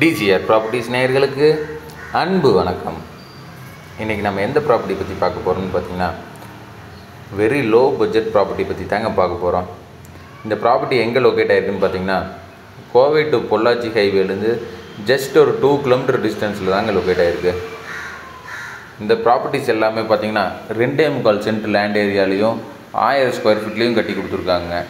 TCR properties நேயர்களுக்கு அன்பு வணக்கம். இன்றைக்கி நம்ம எந்த ப்ராப்பர்ட்டி பற்றி பார்க்க போகிறோம்னு பார்த்திங்கன்னா, வெரி லோ பட்ஜெட் ப்ராப்பர்ட்டி பற்றி தாங்க பார்க்க போகிறோம். இந்த ப்ராப்பர்ட்டி எங்கே லொக்கேட் ஆகிருக்குன்னு பார்த்திங்கன்னா, கோவை டு பொள்ளாச்சி ஹைவேலேருந்து ஜஸ்ட் ஒரு 2 கிலோமீட்டர் டிஸ்டன்ஸில் தாங்க லொக்கேட் ஆகிருக்கு. இந்த ப்ராப்பர்ட்டிஸ் எல்லாமே பார்த்திங்கன்னா 2.25 சென்ட் லேண்ட் ஏரியாலையும் 1000 ஸ்கொயர் ஃபீட்லேயும் கட்டி கொடுத்துருக்காங்க.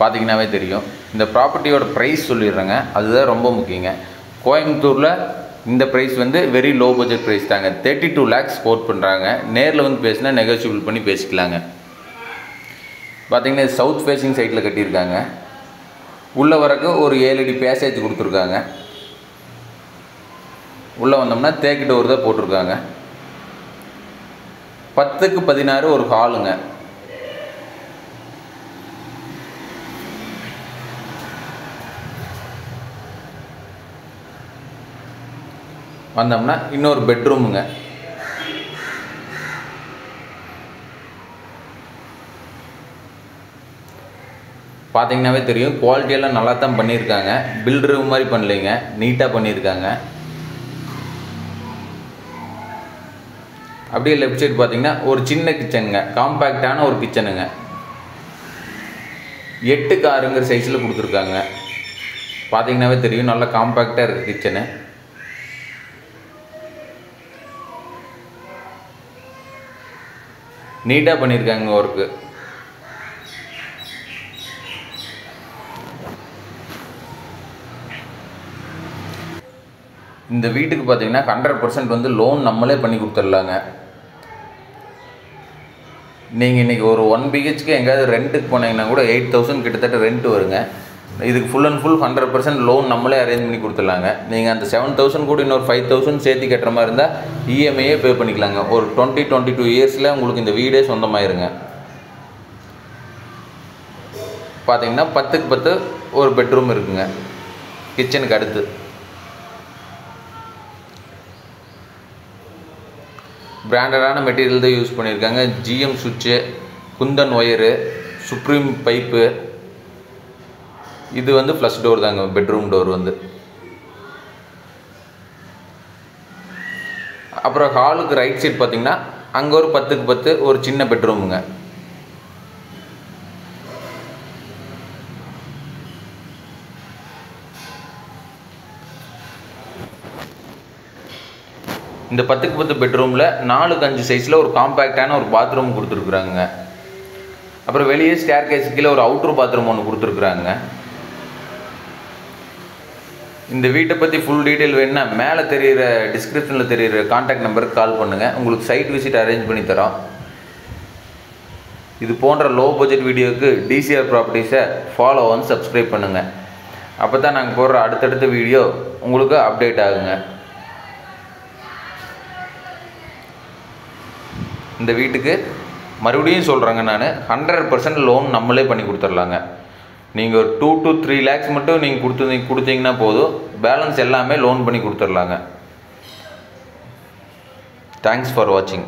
பார்த்திங்கனாவே தெரியும். இந்த ப்ராப்பர்ட்டியோட ப்ரைஸ் சொல்லிடுறேங்க, அதுதான் ரொம்ப முக்கியங்க. கோயம்புத்தூரில் இந்த ப்ரைஸ் வந்து வெரி லோ பட்ஜெட் ப்ரைஸ் தாங்க. 32 lakhs கோட் பண்ணுறாங்க. நேரில் வந்து பேசினா நெகோஷியபிள் பண்ணி பேசிக்கலாங்க. பார்த்திங்கன்னா சவுத் ஃபேஸிங் சைட்டில் கட்டியிருக்காங்க. உள்ளே வரக்கு ஒரு 7 அடி பேசேஜ் கொடுத்துருக்காங்க. உள்ளே வந்தோம்னா தேக்கு டோர் தான் போட்டிருக்காங்க. 10க்கு 16 ஒரு ஹாலுங்க. வந்தோம்னா இன்னொரு பெட்ரூமுங்க. பார்த்தீங்கன்னாவே தெரியும், குவாலிட்டியெல்லாம் நல்லா தான் பண்ணியிருக்காங்க. பில்டர் மாதிரி பண்ணலைங்க, நீட்டாக பண்ணியிருக்காங்க. அப்படியே லெஃப்ட் சைடு பார்த்தீங்கன்னா ஒரு சின்ன கிச்சனுங்க, காம்பேக்டான ஒரு கிச்சனுங்க. 8க்கு 6ங்கிற சைஸில் கொடுத்துருக்காங்க. பார்த்தீங்கன்னாவே தெரியும், நல்லா காம்பேக்டாக இருக்குது கிச்சனு. நீட்டாக பண்ணியிருக்காங்க ஒர்க்கு. இந்த வீட்டுக்கு பார்த்தீங்கன்னா 100% வந்து லோன் நம்மளே பண்ணி கொடுத்துடலாங்க. நீங்கள் இன்றைக்கி ஒரு 1 BHK எங்கேயாவது ரெண்ட்டுக்கு போனீங்கன்னா கூட 8000 கிட்டத்தட்ட ரெண்ட் வருங்க. இதுக்கு ஃபுல் அண்ட் ஃபுல் 100% லோன் நம்மளே அரேஞ்ச் பண்ணி கொடுத்துடலாங்க. நீங்கள் அந்த 7000 கூட இன்னொரு 5000 சேர்த்து கட்டுற மாதிரி இருந்தால் இஎம்ஐயே பே பண்ணிக்கலாங்க. ஒரு 22 இயர்ஸில் உங்களுக்கு இந்த வீடே சொந்தமாயிருங்க. பார்த்தீங்கன்னா 10க்கு 10 ஒரு பெட்ரூம் இருக்குங்க கிச்சனுக்கு அடுத்து. பிராண்டடான மெட்டீரியல் தான் யூஸ் பண்ணியிருக்காங்க. ஜிஎம் சுவிட்சு, குந்தன் ஒயரு, சுப்ரீம் பைப்பு. இது வந்து ஃப்ளஷ் டோர் தாங்க, பெட்ரூம் டோர் வந்து. அப்புறம் ஹாலுக்கு ரைட் சைட் பார்த்தீங்கன்னா அங்கே ஒரு 10க்கு 10 ஒரு சின்ன பெட்ரூமுங்க. இந்த 10க்கு 10 பெட்ரூமில் 4க்கு 5 சைஸில் ஒரு காம்பேக்டான ஒரு பாத்ரூம் கொடுத்துருக்குறாங்க. அப்புறம் வெளியே ஸ்டேர் கேஸ் கீழே ஒரு அவுட்ரு பாத்ரூம் ஒன்று கொடுத்துருக்குறாங்க. இந்த வீட்டை பற்றி ஃபுல் டீட்டெயில் வேணுன்னா மேலே தெரிகிற டிஸ்கிரிப்ஷனில் தெரிகிற கான்டாக்ட் நம்பருக்கு கால் பண்ணுங்கள். உங்களுக்கு சைட் விசிட் அரேஞ்ச் பண்ணி தரோம். இது போன்ற லோ பட்ஜெட் வீடியோவுக்கு டிசிஆர் ப்ராப்பர்ட்டிஸை ஃபாலோ வந்து சப்ஸ்கிரைப் பண்ணுங்கள். அப்போ தான் நாங்கள் போடுற அடுத்தடுத்த வீடியோ உங்களுக்கு அப்டேட் ஆகுங்க. இந்த வீட்டுக்கு மறுபடியும் சொல்கிறேங்க, நான் 100% லோன் நம்மளே பண்ணி கொடுத்துர்லாங்க. நீங்கள் ஒரு 2 to 3 lakhs மட்டும் நீங்கள் கொடுத்தீங்கன்னா போதும், பேலன்ஸ் எல்லாமே லோன் பண்ணி கொடுத்துர்லாங்க. தேங்க்ஸ் ஃபார் வாட்சிங்.